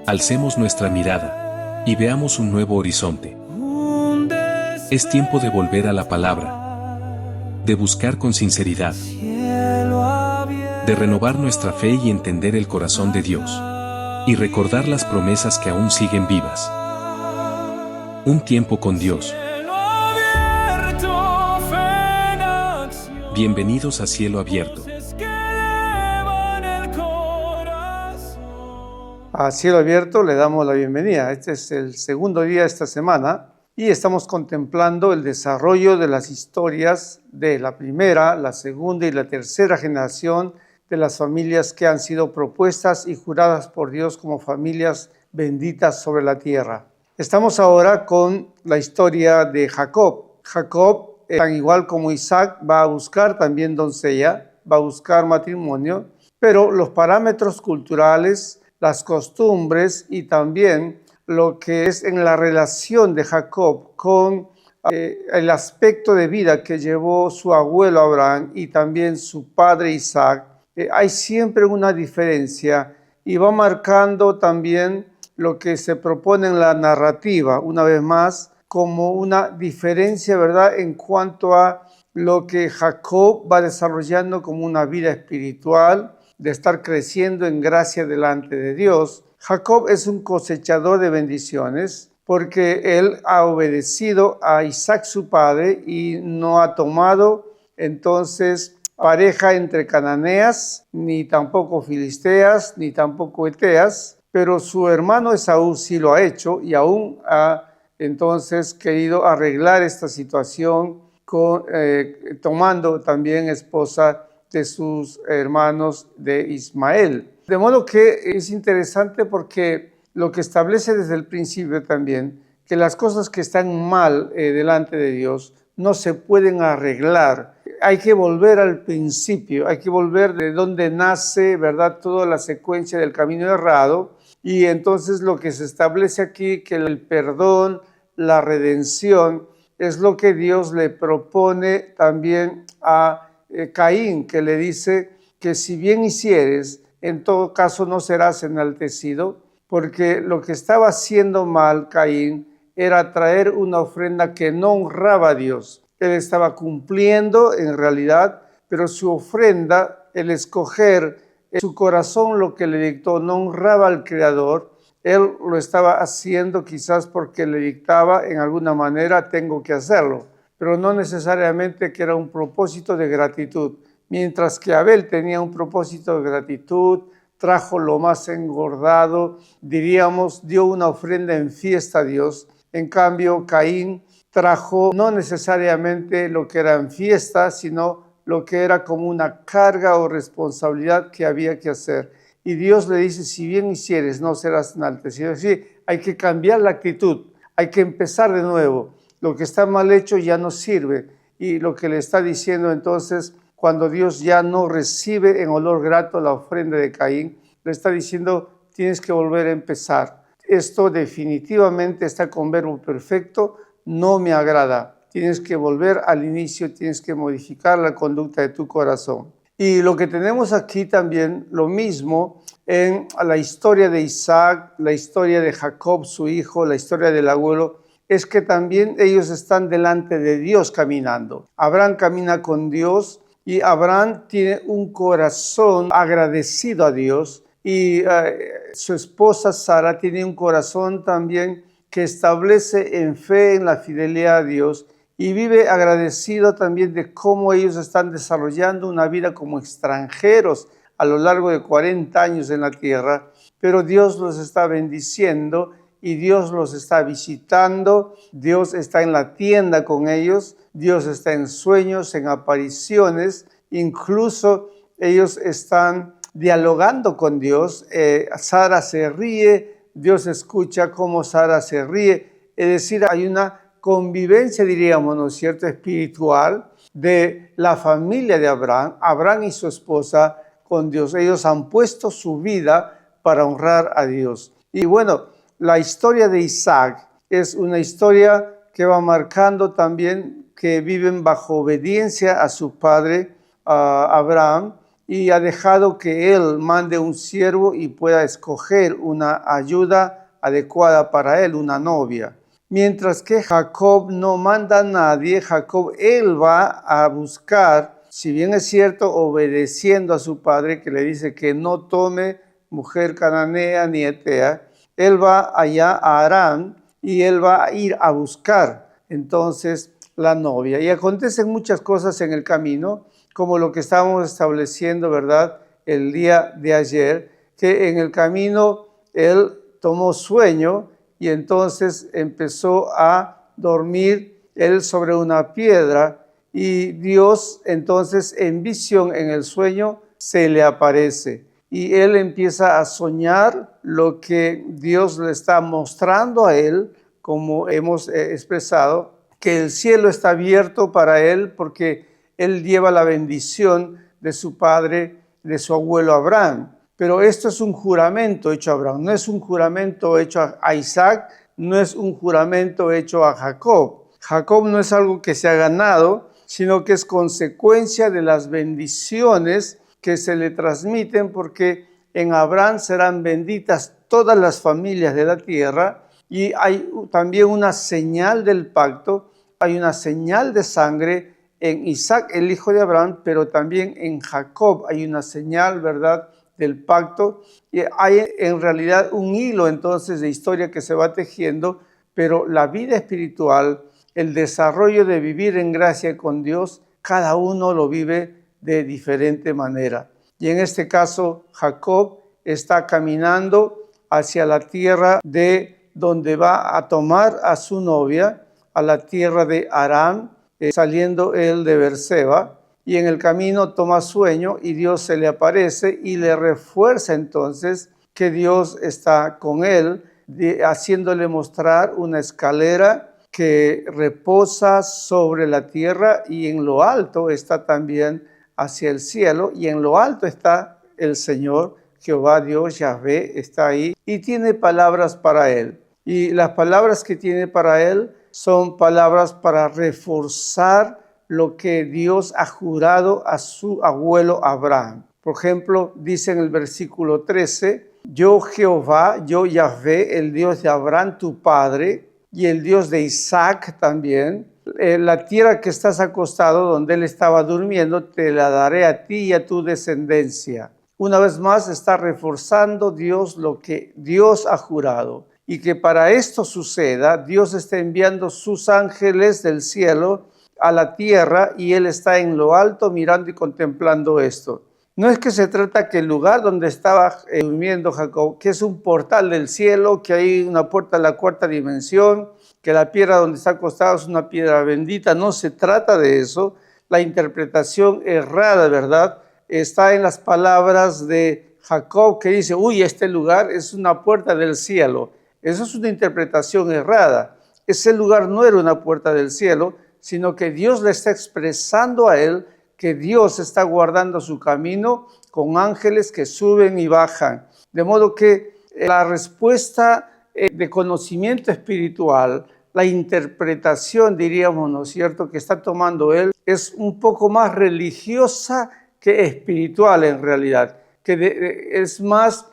Alcemos nuestra mirada y veamos un nuevo horizonte. Es tiempo de volver a la palabra, de buscar con sinceridad, de renovar nuestra fe y entender el corazón de Dios, y recordar las promesas que aún siguen vivas. Un tiempo con Dios. Bienvenidos a Cielo Abierto. A Cielo Abierto le damos la bienvenida. Este es el segundo día de esta semana y estamos contemplando el desarrollo de las historias de la primera, la segunda y la tercera generación de las familias que han sido propuestas y juradas por Dios como familias benditas sobre la tierra. Estamos ahora con la historia de Jacob. Jacob, tan igual como Isaac, va a buscar también doncella, va a buscar matrimonio, pero los parámetros culturales, las costumbres y también lo que es en la relación de Jacob con el aspecto de vida que llevó su abuelo Abraham y también su padre Isaac, hay siempre una diferencia y va marcando también lo que se propone en la narrativa, una vez más, como una diferencia, ¿verdad?, en cuanto a lo que Jacob va desarrollando como una vida espiritual, de estar creciendo en gracia delante de Dios. Jacob es un cosechador de bendiciones porque él ha obedecido a Isaac su padre y no ha tomado entonces pareja entre cananeas, ni tampoco filisteas, ni tampoco eteas, pero su hermano Esaú sí lo ha hecho y aún ha entonces querido arreglar esta situación tomando también esposa de sus hermanos de Ismael. De modo que es interesante porque lo que establece desde el principio también, que las cosas que están mal delante de Dios no se pueden arreglar. Hay que volver al principio, hay que volver de donde nace, ¿verdad?, toda la secuencia del camino errado. Y entonces lo que se establece aquí, que el perdón, la redención, es lo que Dios le propone también a Caín, que le dice que si bien hicieres, en todo caso no serás enaltecido, porque lo que estaba haciendo mal Caín era traer una ofrenda que no honraba a Dios. Él estaba cumpliendo en realidad, pero su ofrenda, el escoger en su corazón lo que le dictó, no honraba al Creador. Él lo estaba haciendo quizás porque le dictaba en alguna manera, tengo que hacerlo, pero no necesariamente que era un propósito de gratitud. Mientras que Abel tenía un propósito de gratitud, trajo lo más engordado, diríamos, dio una ofrenda en fiesta a Dios. En cambio, Caín trajo no necesariamente lo que era en fiesta, sino lo que era como una carga o responsabilidad que había que hacer. Y Dios le dice, si bien hicieres, no serás enaltecido. Sí, hay que cambiar la actitud, hay que empezar de nuevo. Lo que está mal hecho ya no sirve. Y lo que le está diciendo entonces, cuando Dios ya no recibe en olor grato la ofrenda de Caín, le está diciendo, tienes que volver a empezar. Esto definitivamente está con verbo perfecto, no me agrada. Tienes que volver al inicio, tienes que modificar la conducta de tu corazón. Y lo que tenemos aquí también, lo mismo en la historia de Isaac, la historia de Jacob, su hijo, la historia del abuelo, es que también ellos están delante de Dios caminando. Abraham camina con Dios y Abraham tiene un corazón agradecido a Dios y su esposa Sara tiene un corazón también que establece en fe en la fidelidad a Dios y vive agradecido también de cómo ellos están desarrollando una vida como extranjeros a lo largo de 40 años en la tierra, pero Dios los está bendiciendo y Dios los está visitando, Dios está en la tienda con ellos, Dios está en sueños, en apariciones, incluso ellos están dialogando con Dios. Sara se ríe, Dios escucha cómo Sara se ríe, es decir, hay una convivencia, diríamos, ¿no es cierto?, espiritual de la familia de Abraham, Abraham y su esposa con Dios. Ellos han puesto su vida para honrar a Dios. Y bueno, la historia de Isaac es una historia que va marcando también que viven bajo obediencia a su padre Abraham y ha dejado que él mande un siervo y pueda escoger una ayuda adecuada para él, una novia. Mientras que Jacob no manda a nadie, Jacob él va a buscar, si bien es cierto, obedeciendo a su padre que le dice que no tome mujer cananea ni etea, él va allá a Aram y él va a ir a buscar entonces la novia. Y acontecen muchas cosas en el camino, como lo que estábamos estableciendo, ¿verdad? El día de ayer, que en el camino él tomó sueño y entonces empezó a dormir él sobre una piedra y Dios entonces en visión, en el sueño, se le aparece. Y él empieza a soñar lo que Dios le está mostrando a él, como hemos expresado, que el cielo está abierto para él porque él lleva la bendición de su padre, de su abuelo Abraham. Pero esto es un juramento hecho a Abraham, no es un juramento hecho a Isaac, no es un juramento hecho a Jacob. Jacob no es algo que se ha ganado, sino que es consecuencia de las bendiciones que se le transmiten, porque en Abraham serán benditas todas las familias de la tierra, y hay también una señal del pacto, hay una señal de sangre en Isaac, el hijo de Abraham, pero también en Jacob hay una señal, ¿verdad?, del pacto. Y hay en realidad un hilo entonces de historia que se va tejiendo, pero la vida espiritual, el desarrollo de vivir en gracia con Dios, cada uno lo vive de diferente manera. Y en este caso, Jacob está caminando hacia la tierra de donde va a tomar a su novia, a la tierra de Aram, saliendo él de Berseba, y en el camino toma sueño y Dios se le aparece y le refuerza entonces que Dios está con él, haciéndole mostrar una escalera que reposa sobre la tierra y en lo alto está también hacia el cielo, y en lo alto está el Señor, Jehová Dios, Yahvé, está ahí y tiene palabras para él. Y las palabras que tiene para él son palabras para reforzar lo que Dios ha jurado a su abuelo Abraham. Por ejemplo, dice en el versículo 13, yo Jehová, yo Yahvé, el Dios de Abraham tu padre y el Dios de Isaac también, la tierra que estás acostado, donde él estaba durmiendo, te la daré a ti y a tu descendencia. Una vez más está reforzando Dios lo que Dios ha jurado. Y que para esto suceda, Dios está enviando sus ángeles del cielo a la tierra y él está en lo alto mirando y contemplando esto. No es que se trata que el lugar donde estaba durmiendo Jacob, que es un portal del cielo, que hay una puerta a la cuarta dimensión, que la piedra donde está acostado es una piedra bendita. No se trata de eso. La interpretación errada, ¿verdad?, está en las palabras de Jacob, que dice, uy, este lugar es una puerta del cielo. Eso es una interpretación errada. Ese lugar no era una puerta del cielo, sino que Dios le está expresando a él que Dios está guardando su camino con ángeles que suben y bajan. De modo que la respuesta de conocimiento espiritual, la interpretación, diríamos, ¿no es cierto?, que está tomando él, es un poco más religiosa que espiritual en realidad, que es más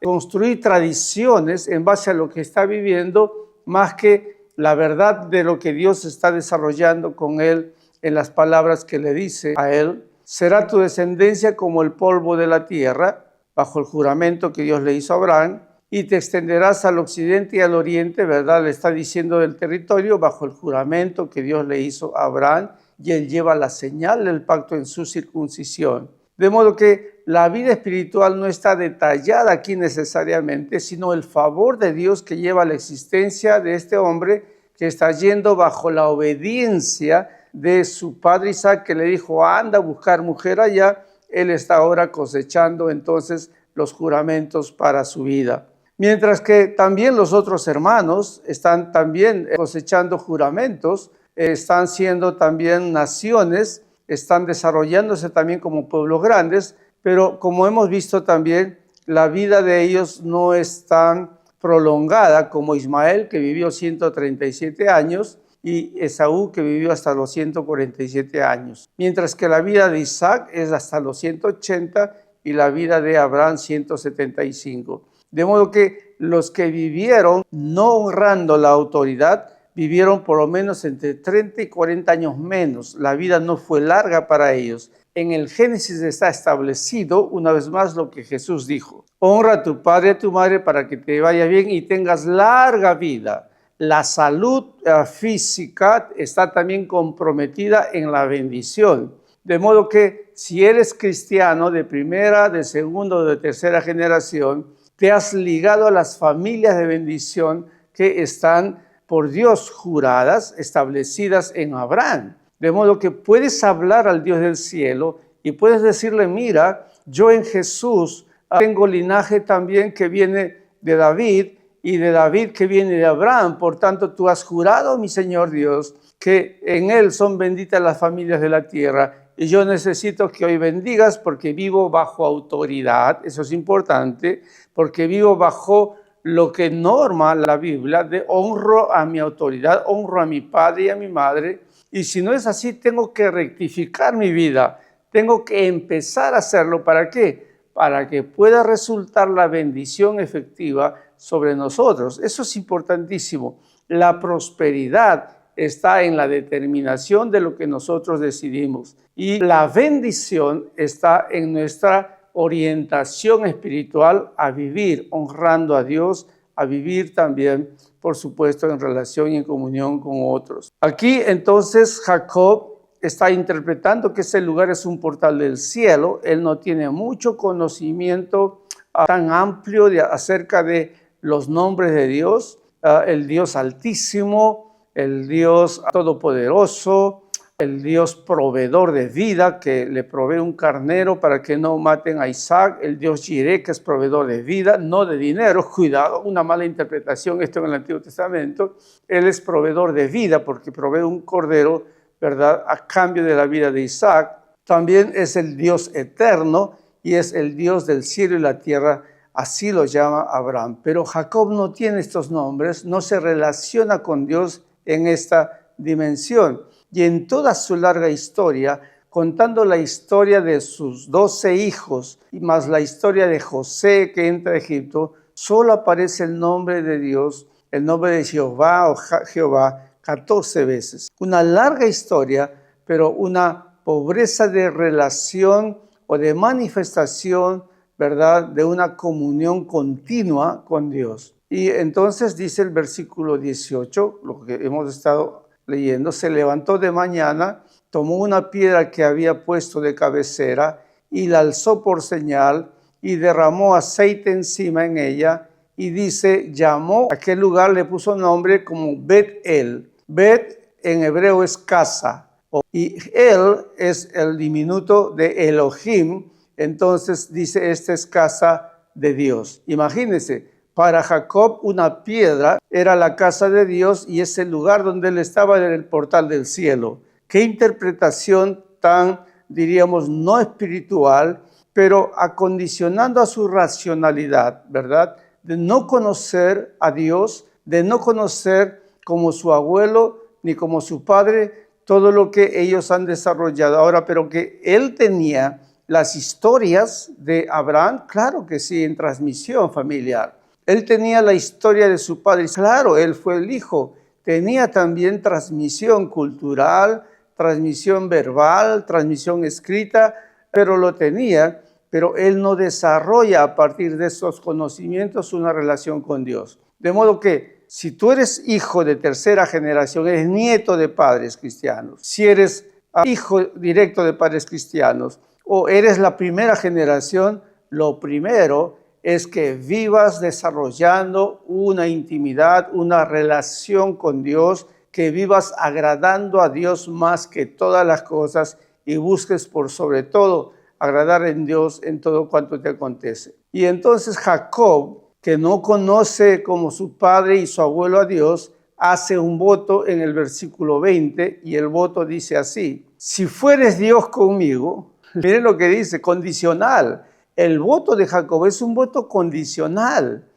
construir tradiciones en base a lo que está viviendo, más que la verdad de lo que Dios está desarrollando con él en las palabras que le dice a él. Será tu descendencia como el polvo de la tierra, bajo el juramento que Dios le hizo a Abraham, y te extenderás al occidente y al oriente, ¿verdad? Le está diciendo del territorio, bajo el juramento que Dios le hizo a Abraham, y él lleva la señal del pacto en su circuncisión. De modo que la vida espiritual no está detallada aquí necesariamente, sino el favor de Dios que lleva la existencia de este hombre que está yendo bajo la obediencia de su padre Isaac, que le dijo, anda a buscar mujer allá. Él está ahora cosechando entonces los juramentos para su vida. Mientras que también los otros hermanos están también cosechando juramentos, están siendo también naciones, están desarrollándose también como pueblos grandes, pero como hemos visto también, la vida de ellos no es tan prolongada como Ismael, que vivió 137 años, y Esaú, que vivió hasta los 147 años. Mientras que la vida de Isaac es hasta los 180 y la vida de Abraham 175. De modo que los que vivieron no honrando la autoridad, vivieron por lo menos entre 30 y 40 años menos. La vida no fue larga para ellos. En el Génesis está establecido una vez más lo que Jesús dijo. Honra a tu padre y a tu madre para que te vaya bien y tengas larga vida. La salud física está también comprometida en la bendición. De modo que si eres cristiano de primera, de segunda o de tercera generación, te has ligado a las familias de bendición que están por Dios juradas, establecidas en Abraham. De modo que puedes hablar al Dios del cielo y puedes decirle, mira, yo en Jesús tengo linaje también que viene de David y de David que viene de Abraham. Por tanto, tú has jurado, mi Señor Dios, que en Él son benditas las familias de la tierra. Y yo necesito que hoy bendigas porque vivo bajo autoridad. Eso es importante, porque vivo bajo lo que norma la Biblia de honro a mi autoridad, honro a mi padre y a mi madre. Y si no es así, tengo que rectificar mi vida. Tengo que empezar a hacerlo. ¿Para qué? Para que pueda resultar la bendición efectiva sobre nosotros. Eso es importantísimo. La prosperidad está en la determinación de lo que nosotros decidimos. Y la bendición está en nuestra orientación espiritual a vivir honrando a Dios, a vivir también, por supuesto, en relación y en comunión con otros. Aquí entonces Jacob está interpretando que ese lugar es un portal del cielo. Él no tiene mucho conocimiento tan amplio acerca de los nombres de Dios, el Dios Altísimo, el Dios Todopoderoso, el Dios proveedor de vida, que le provee un carnero para que no maten a Isaac, el Dios Jireh, que es proveedor de vida, no de dinero. Cuidado, una mala interpretación esto en el Antiguo Testamento. Él es proveedor de vida porque provee un cordero, ¿verdad?, a cambio de la vida de Isaac. También es el Dios eterno y es el Dios del cielo y la tierra, así lo llama Abraham. Pero Jacob no tiene estos nombres, no se relaciona con Dios en esta dimensión. Y en toda su larga historia, contando la historia de sus 12 hijos y más la historia de José que entra a Egipto, solo aparece el nombre de Dios, el nombre de Jehová o Jehová 14 veces. Una larga historia, pero una pobreza de relación o de manifestación, ¿verdad?, de una comunión continua con Dios. Y entonces dice el versículo 18, lo que hemos estado leyendo, se levantó de mañana, tomó una piedra que había puesto de cabecera y la alzó por señal y derramó aceite encima en ella y dice, llamó a aquel lugar, le puso nombre como Bet-El. Bet en hebreo es casa y El es el diminuto de Elohim, entonces dice, esta es casa de Dios. Imagínense. Para Jacob una piedra era la casa de Dios y es el lugar donde él estaba en el portal del cielo. Qué interpretación tan, diríamos, no espiritual, pero acondicionando a su racionalidad, ¿verdad? De no conocer a Dios, de no conocer como su abuelo ni como su padre todo lo que ellos han desarrollado ahora, pero que él tenía las historias de Abraham, claro que sí, en transmisión familiar. Él tenía la historia de su padre, claro, él fue el hijo. Tenía también transmisión cultural, transmisión verbal, transmisión escrita, pero lo tenía, pero él no desarrolla a partir de esos conocimientos una relación con Dios. De modo que si tú eres hijo de tercera generación, eres nieto de padres cristianos, si eres hijo directo de padres cristianos o eres la primera generación, lo primero es que vivas desarrollando una intimidad, una relación con Dios, que vivas agradando a Dios más que todas las cosas y busques por sobre todo agradar en Dios en todo cuanto te acontece. Y entonces Jacob, que no conoce como su padre y su abuelo a Dios, hace un voto en el versículo 20 y el voto dice así, si fueres Dios conmigo, miren lo que dice, condicional. El voto de Jacob es un voto condicional.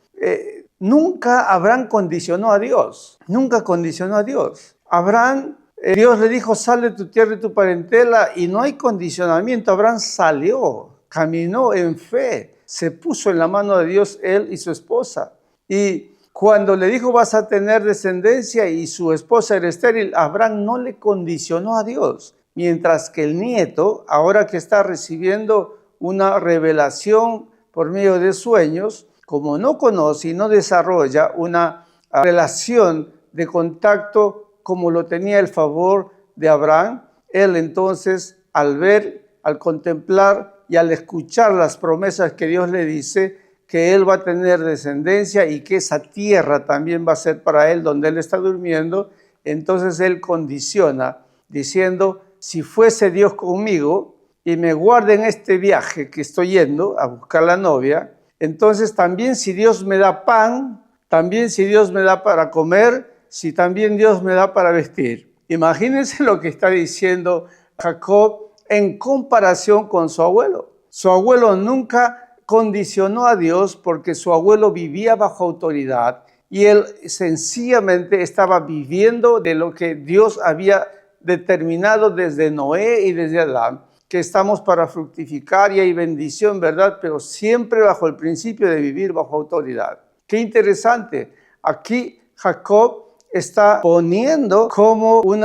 Nunca Abraham condicionó a Dios. Nunca condicionó a Dios. Abraham, Dios le dijo, sal de tu tierra y tu parentela, y no hay condicionamiento. Abraham salió, caminó en fe, se puso en la mano de Dios él y su esposa. Y cuando le dijo, vas a tener descendencia y su esposa era estéril, Abraham no le condicionó a Dios. Mientras que el nieto, ahora que está recibiendo una revelación por medio de sueños, como no conoce y no desarrolla una relación de contacto como lo tenía el favor de Abraham, él entonces al ver, al contemplar y al escuchar las promesas que Dios le dice, que él va a tener descendencia y que esa tierra también va a ser para él donde él está durmiendo, entonces él condiciona diciendo, si fuese Dios conmigo y me guarda en este viaje que estoy yendo a buscar la novia, entonces también si Dios me da pan, también si Dios me da para comer, si también Dios me da para vestir. Imagínense lo que está diciendo Jacob en comparación con su abuelo. Su abuelo nunca condicionó a Dios porque su abuelo vivía bajo autoridad y él sencillamente estaba viviendo de lo que Dios había determinado desde Noé y desde Adán, que estamos para fructificar y hay bendición, ¿verdad? Pero siempre bajo el principio de vivir bajo autoridad. Qué interesante. Aquí Jacob está poniendo como un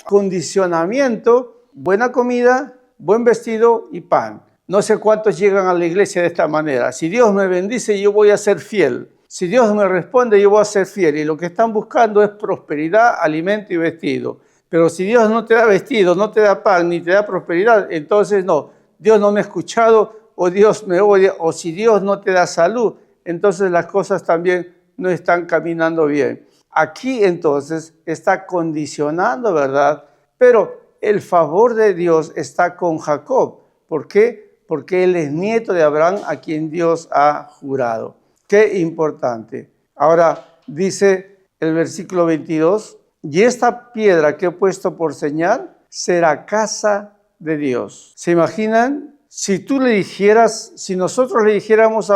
condicionamiento buena comida, buen vestido y pan. No sé cuántos llegan a la iglesia de esta manera. Si Dios me bendice, yo voy a ser fiel. Si Dios me responde, yo voy a ser fiel. Y lo que están buscando es prosperidad, alimento y vestido. Pero si Dios no te da vestido, no te da pan, ni te da prosperidad, entonces no, Dios no me ha escuchado, o Dios me odia, o si Dios no te da salud, entonces las cosas también no están caminando bien. Aquí entonces está condicionando, ¿verdad? Pero el favor de Dios está con Jacob. ¿Por qué? Porque él es nieto de Abraham, a quien Dios ha jurado. Qué importante. Ahora dice el versículo 22, y esta piedra que he puesto por señal será casa de Dios. ¿Se imaginan? Si nosotros le dijéramos a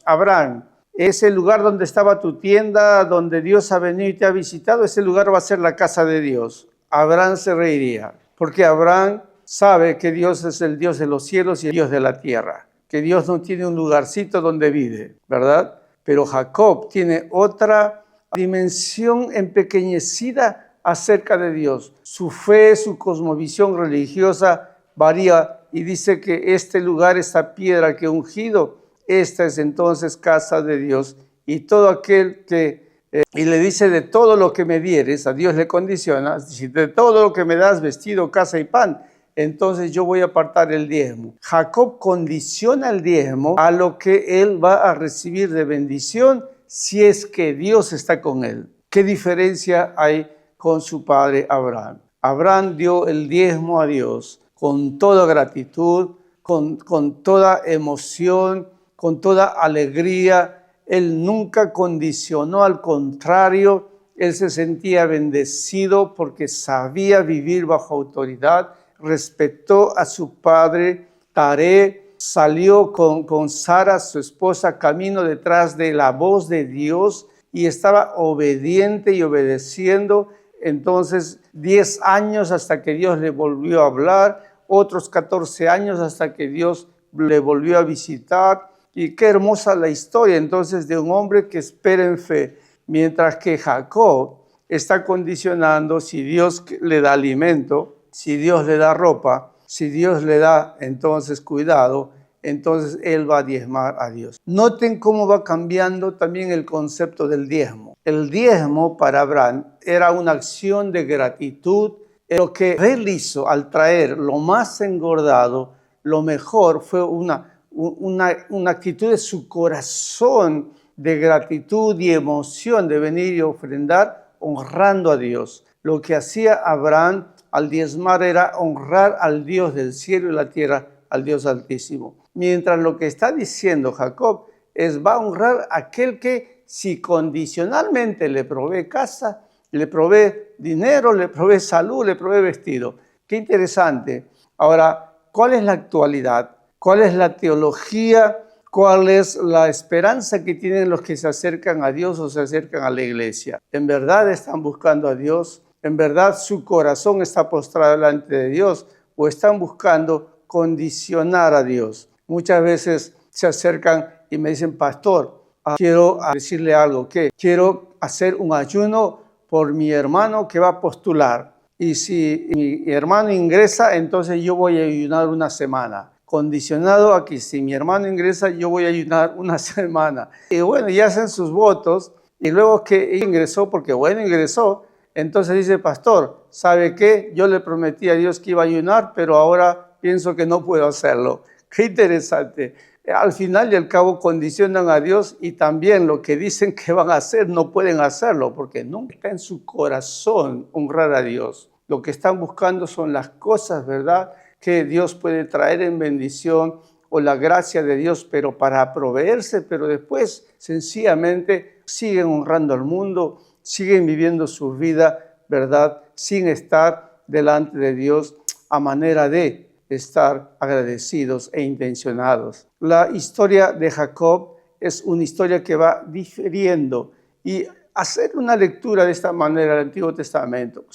Abraham, ese lugar donde estaba tu tienda, donde Dios ha venido y te ha visitado, ese lugar va a ser la casa de Dios. Abraham se reiría, porque Abraham sabe que Dios es el Dios de los cielos y el Dios de la tierra, que Dios no tiene un lugarcito donde vive, ¿verdad? Pero Jacob tiene otra dimensión empequeñecida acerca de Dios. Su fe, su cosmovisión religiosa varía y dice que este lugar, esta piedra que he ungido, esta es entonces casa de Dios. Y todo aquel y le dice, de todo lo que me dieres, a Dios le condiciona, si de todo lo que me das, vestido, casa y pan, entonces yo voy a apartar el diezmo. Jacob condiciona el diezmo a lo que él va a recibir de bendición si es que Dios está con él. ¿Qué diferencia hay con su padre Abraham? Abraham dio el diezmo a Dios con toda gratitud, con toda emoción, con toda alegría. Él nunca condicionó, al contrario, él se sentía bendecido porque sabía vivir bajo autoridad, respetó a su padre Taré, salió con Sara, su esposa, camino detrás de la voz de Dios y estaba obediente y obedeciendo. Entonces 10 años hasta que Dios le volvió a hablar, otros 14 años hasta que Dios le volvió a visitar. Y qué hermosa la historia entonces de un hombre que espera en fe, mientras que Jacob está condicionando si Dios le da alimento, si Dios le da ropa, si Dios le da entonces cuidado, entonces él va a diezmar a Dios. Noten cómo va cambiando también el concepto del diezmo. El diezmo para Abraham era una acción de gratitud. Lo que él hizo al traer lo más engordado, lo mejor fue una actitud de su corazón de gratitud y emoción de venir y ofrendar honrando a Dios. Lo que hacía Abraham al diezmar era honrar al Dios del cielo y la tierra, al Dios Altísimo. Mientras lo que está diciendo Jacob va a honrar a aquel que si condicionalmente le provee casa, le provee dinero, le provee salud, le provee vestido. Qué interesante. Ahora, ¿cuál es la actualidad? ¿Cuál es la teología? ¿Cuál es la esperanza que tienen los que se acercan a Dios o se acercan a la iglesia? ¿En verdad están buscando a Dios? ¿En verdad su corazón está postrado delante de Dios o están buscando condicionar a Dios? Muchas veces se acercan y me dicen, pastor, quiero decirle algo, que quiero hacer un ayuno por mi hermano que va a postular. Y si mi hermano ingresa, entonces yo voy a ayunar una semana. Condicionado a que si mi hermano ingresa, yo voy a ayunar una semana. Y bueno, ya hacen sus votos. Y luego que ingresó, porque bueno, ingresó, entonces dice, pastor, ¿sabe qué? Yo le prometí a Dios que iba a ayunar, pero ahora pienso que no puedo hacerlo. Qué interesante. Al final y al cabo condicionan a Dios y también lo que dicen que van a hacer no pueden hacerlo porque nunca está en su corazón honrar a Dios. Lo que están buscando son las cosas, ¿verdad?, que Dios puede traer en bendición o la gracia de Dios, pero para proveerse, pero después sencillamente siguen honrando al mundo, siguen viviendo su vida, ¿verdad?, sin estar delante de Dios a manera de estar agradecidos e intencionados. La historia de Jacob es una historia que va difiriendo y hacer una lectura de esta manera del Antiguo Testamento,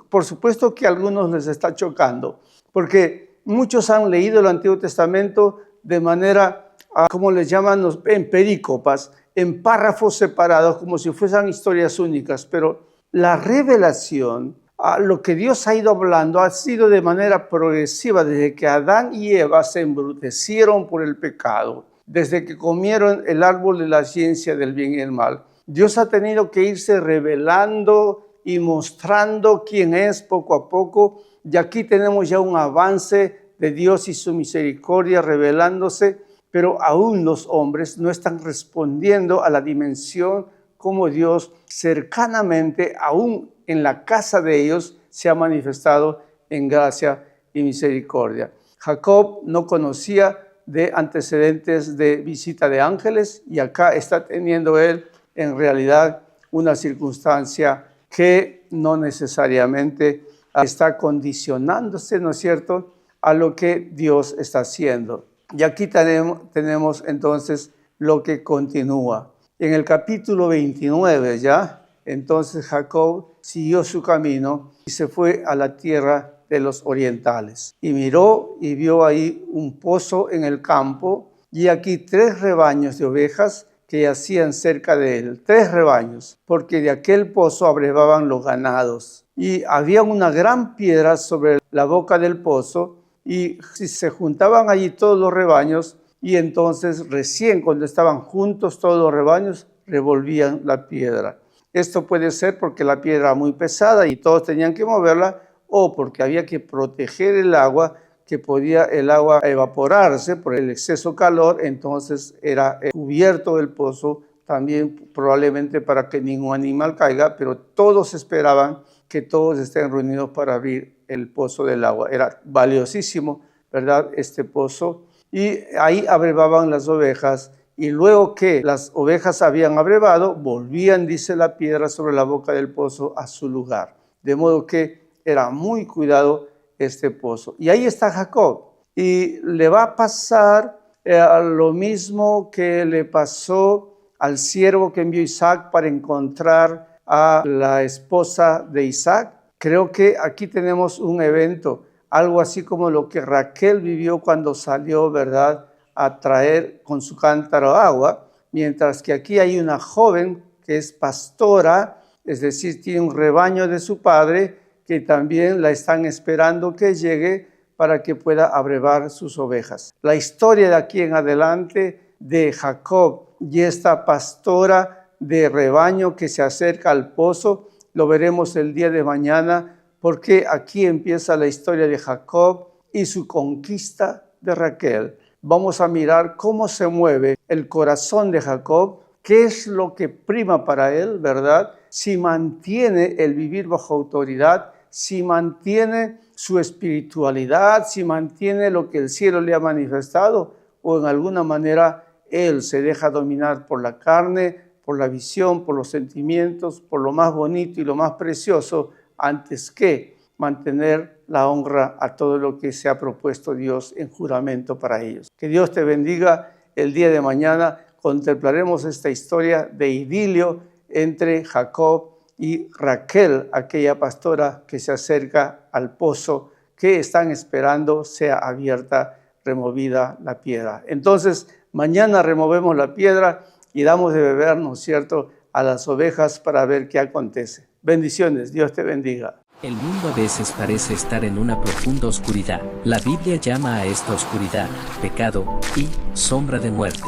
por supuesto que a algunos les está chocando, porque muchos han leído el Antiguo Testamento de manera, como les llaman en perícopas, en párrafos separados, como si fueran historias únicas, pero la revelación, lo que Dios ha ido hablando, ha sido de manera progresiva desde que Adán y Eva se embrutecieron por el pecado, desde que comieron el árbol de la ciencia del bien y el mal. Dios ha tenido que irse revelando y mostrando quién es poco a poco, y aquí tenemos ya un avance de Dios y su misericordia revelándose, pero aún los hombres no están respondiendo a la dimensión como Dios cercanamente, aún en la casa de ellos, se ha manifestado en gracia y misericordia. Jacob no conocía de antecedentes de visita de ángeles y acá está teniendo él en realidad una circunstancia que no necesariamente está condicionándose, ¿no es cierto?, a lo que Dios está haciendo. Y aquí tenemos entonces lo que continúa. En el capítulo 29 ya, entonces Jacob siguió su camino y se fue a la tierra de los orientales. Y miró y vio ahí un pozo en el campo y aquí 3 rebaños de ovejas que yacían cerca de él. 3 rebaños, porque de aquel pozo abrevaban los ganados. Y había una gran piedra sobre la boca del pozo y se juntaban allí todos los rebaños y entonces recién cuando estaban juntos todos los rebaños revolvían la piedra. Esto puede ser porque la piedra era muy pesada y todos tenían que moverla o porque había que proteger el agua, que podía el agua evaporarse por el exceso calor, entonces era cubierto el pozo también probablemente para que ningún animal caiga, pero todos esperaban que todos estén reunidos para abrir el pozo del agua. Era valiosísimo, ¿verdad?, este pozo. Y ahí abrevaban las ovejas y luego que las ovejas habían abrevado, volvían, dice la piedra sobre la boca del pozo, a su lugar. De modo que era muy cuidado este pozo. Y ahí está Jacob. Y le va a pasar lo mismo que le pasó al siervo que envió Isaac para encontrar a la esposa de Isaac. Creo que aquí tenemos un evento, algo así como lo que Raquel vivió cuando salió, ¿verdad?, a traer con su cántaro agua, mientras que aquí hay una joven que es pastora, es decir, tiene un rebaño de su padre que también la están esperando que llegue para que pueda abrevar sus ovejas. La historia de aquí en adelante de Jacob y esta pastora de rebaño que se acerca al pozo, lo veremos el día de mañana, porque aquí empieza la historia de Jacob y su conquista de Raquel. Vamos a mirar cómo se mueve el corazón de Jacob, qué es lo que prima para él, ¿verdad? Si mantiene el vivir bajo autoridad, si mantiene su espiritualidad, si mantiene lo que el cielo le ha manifestado, o en alguna manera él se deja dominar por la carne, por la visión, por los sentimientos, por lo más bonito y lo más precioso, antes que mantener la honra a todo lo que se ha propuesto Dios en juramento para ellos. Que Dios te bendiga. El día de mañana contemplaremos esta historia de idilio entre Jacob y Raquel, aquella pastora que se acerca al pozo que están esperando sea abierta, removida la piedra. Entonces, mañana removemos la piedra y damos de beber, ¿no es cierto?, a las ovejas para ver qué acontece. Bendiciones, Dios te bendiga. El mundo a veces parece estar en una profunda oscuridad. La Biblia llama a esta oscuridad pecado y sombra de muerte.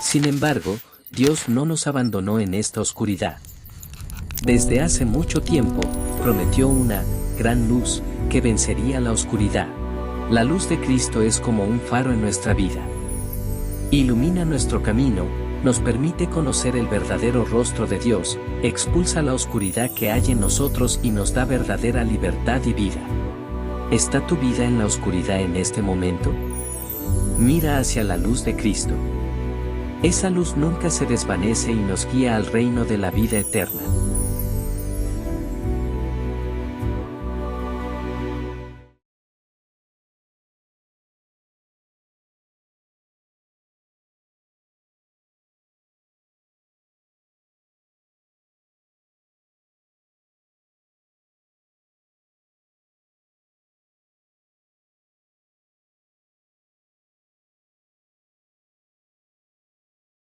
Sin embargo, Dios no nos abandonó en esta oscuridad. Desde hace mucho tiempo, prometió una gran luz que vencería la oscuridad. La luz de Cristo es como un faro en nuestra vida. Ilumina nuestro camino, nos permite conocer el verdadero rostro de Dios, expulsa la oscuridad que hay en nosotros y nos da verdadera libertad y vida. ¿Está tu vida en la oscuridad en este momento? Mira hacia la luz de Cristo. Esa luz nunca se desvanece y nos guía al reino de la vida eterna.